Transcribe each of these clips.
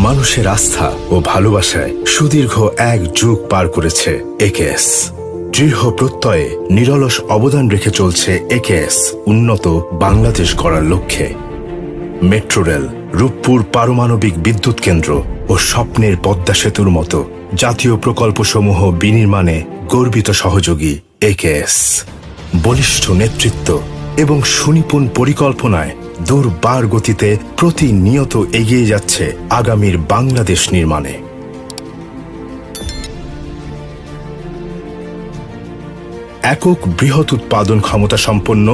মানুষের আস্থা ও ভালোবাসায় সুদীর্ঘ এক যুগ পার করেছে একেএস। দৃঢ় প্রত্যয়ে নিরলস অবদান রেখে চলছে একেএস উন্নত বাংলাদেশ গড়ার লক্ষ্যে। মেট্রো রেল, রূপপুর পারমাণবিক বিদ্যুৎ কেন্দ্র ও স্বপ্নের পদ্মা সেতুর মতো জাতীয় প্রকল্পসমূহ বিনির্মাণে গর্বিত সহযোগী একেএস। বলিষ্ঠ নেতৃত্ব এবং সুনিপুণ পরিকল্পনায় দুর্বার গতিতে প্রতিনিয়ত এগিয়ে যাচ্ছে আগামীর বাংলাদেশ নির্মাণে। একক বৃহৎ উৎপাদন ক্ষমতা সম্পন্ন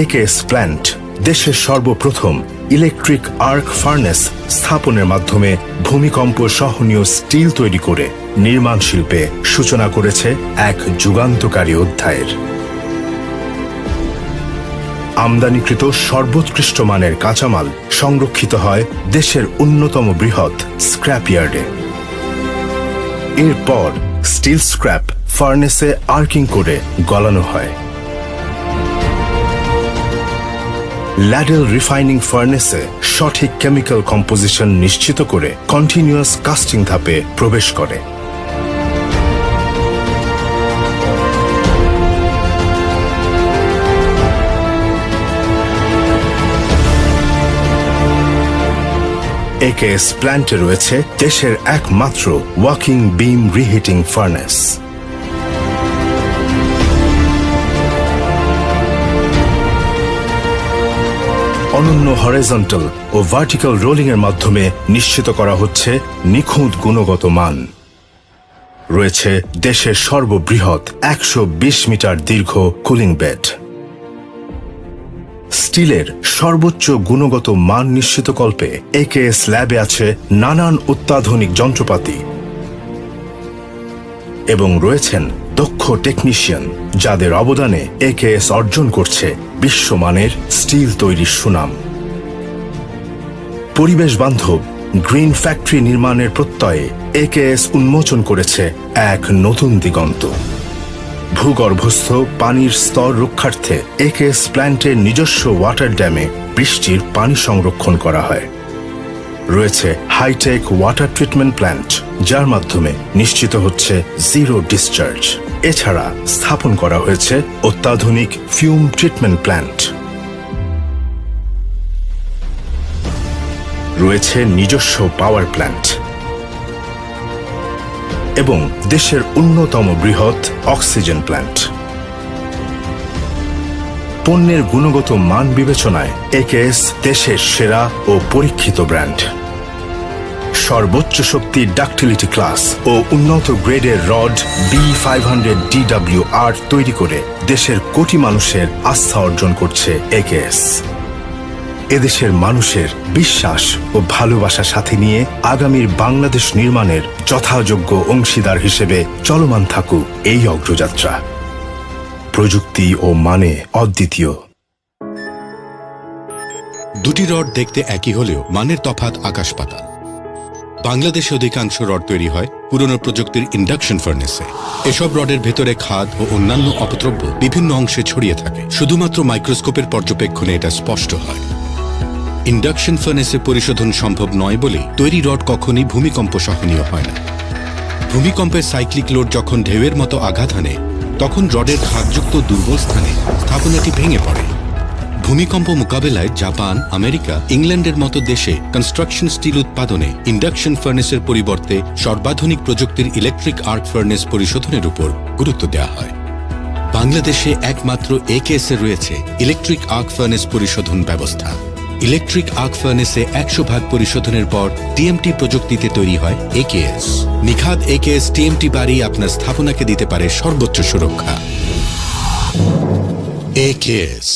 একেএস প্ল্যান্ট দেশের সর্বপ্রথম ইলেকট্রিক আর্ক ফার্নেস স্থাপনের মাধ্যমে ভূমিকম্প সহনীয় স্টিল তৈরি করে নির্মাণ শিল্পে সূচনা করেছে এক যুগান্তকারী অধ্যায়ের। আমদানিকৃত সর্বোৎকৃষ্ট মানের কাঁচামাল সংরক্ষিত হয় দেশের অন্যতম বৃহৎ স্ক্র্যাপইয়ার্ডে। এরপর স্টিল স্ক্র্যাপ ফার্নেসে আর্কিং করে গলানো হয়। ল্যাডেল রিফাইনিং ফার্নেসে সঠিক কেমিক্যাল কম্পোজিশন নিশ্চিত করে কন্টিনিউয়াস কাস্টিং ধাপে প্রবেশ করে। একেএস প্ল্যান্টে রয়েছে দেশের একমাত্র ওয়াকিং বিম রিহিটিং ফার্নেস। অনন্য হরাইজন্টাল ও ভার্টিক্যাল রোলিং এর মাধ্যমে নিশ্চিত করা হচ্ছে নিখুঁত গুণগত মান। রয়েছে দেশের সর্ববৃহৎ 120 মিটার দীর্ঘ কুলিং বেড। স্টিলের সর্বোচ্চ গুণগত মান নিশ্চিতকল্পে একেএস ল্যাবে আছে নানান অত্যাধুনিক যন্ত্রপাতি এবং রয়েছেন দক্ষ টেকনিশিয়ান, যাদের অবদানে একেএস অর্জন করছে বিশ্বমানের স্টিল তৈরির সুনাম। পরিবেশ বান্ধব গ্রিন ফ্যাক্টরি নির্মাণের প্রত্যয়ে একেএস উন্মোচন করেছে এক নতুন দিগন্ত। ভূগর্ভস্থ পানির স্তর রক্ষার্থে একেএস প্ল্যান্টের নিজস্ব ওয়াটার ড্যামে বৃষ্টির পানি সংরক্ষণ করা হয়। রয়েছে হাইটেক ওয়াটার ট্রিটমেন্ট প্ল্যান্ট, যার মাধ্যমে নিশ্চিত হচ্ছে জিরো ডিসচার্জ। এছাড়া স্থাপন করা হয়েছে অত্যাধুনিক ফিউম ট্রিটমেন্ট প্ল্যান্ট। রয়েছে নিজস্ব পাওয়ার প্ল্যান্ট এবং দেশের অন্যতম বৃহৎ অক্সিজেন প্ল্যান্ট। পণ্যের গুণগত মান বিবেচনায় একেএস দেশের সেরা ও পরীক্ষিত ব্র্যান্ড। সর্বোচ্চ শক্তি ডাক্টিলিটি ক্লাস ও উন্নত গ্রেডের রড B500DWR তৈরি করে দেশের কোটি মানুষের আস্থা অর্জন করছে একেএস। এদেশের মানুষের বিশ্বাস ও ভালোবাসার সাথে নিয়ে আগামীর বাংলাদেশ নির্মাণের যথাযোগ্য অংশীদার হিসেবে চলমান থাকুক এই অগ্রযাত্রা। প্রযুক্তি ও মানে অদ্বিতীয়। দুটি রড দেখতে একই হলেও মানের তফাৎ আকাশ পাতাল। বাংলাদেশে অধিকাংশ রড তৈরি হয় পুরনো প্রযুক্তির ইন্ডাকশন ফার্নেসে। এসব রডের ভেতরে খাদ ও অন্যান্য অপদ্রব্য বিভিন্ন অংশে ছড়িয়ে থাকে। শুধুমাত্র মাইক্রোস্কোপের পর্যবেক্ষণে এটা স্পষ্ট হয়। ইন্ডাকশন ফার্নেসে পরিশোধন সম্ভব নয় বলে তৈরি রড কখনই ভূমিকম্প সহনীয় হয় না। ভূমিকম্পের সাইক্লিক লোড যখন ঢেউয়ের মতো আঘাত হানে, তখন রডের খাদযুক্ত দুর্বল স্থানে স্থাপনাটি ভেঙে পড়ে। ভূমিকম্প মোকাবেলায় জাপান, আমেরিকা, ইংল্যান্ডের মতো দেশে কনস্ট্রাকশন স্টিল উৎপাদনে ইন্ডাকশন ফার্নেসের পরিবর্তে সর্বাধুনিক প্রযুক্তির ইলেকট্রিক আর্ক ফার্নেস পরিশোধনের উপর গুরুত্ব দেওয়া হয়। বাংলাদেশে একমাত্র একেএস রয়েছে ইলেকট্রিক আর্ক ফার্নেস পরিশোধন ব্যবস্থা। ইলেকট্রিক আর্ক ফার্নেসে 100% পরিশোধনের পর টিএমটি প্রযুক্তিতে তৈরি হয় একেএস। নিখাদ একেএস টিএমটি বাড়ি আপনার স্থাপনাকে দিতে পারে সর্বোচ্চ সুরক্ষা। একেএস।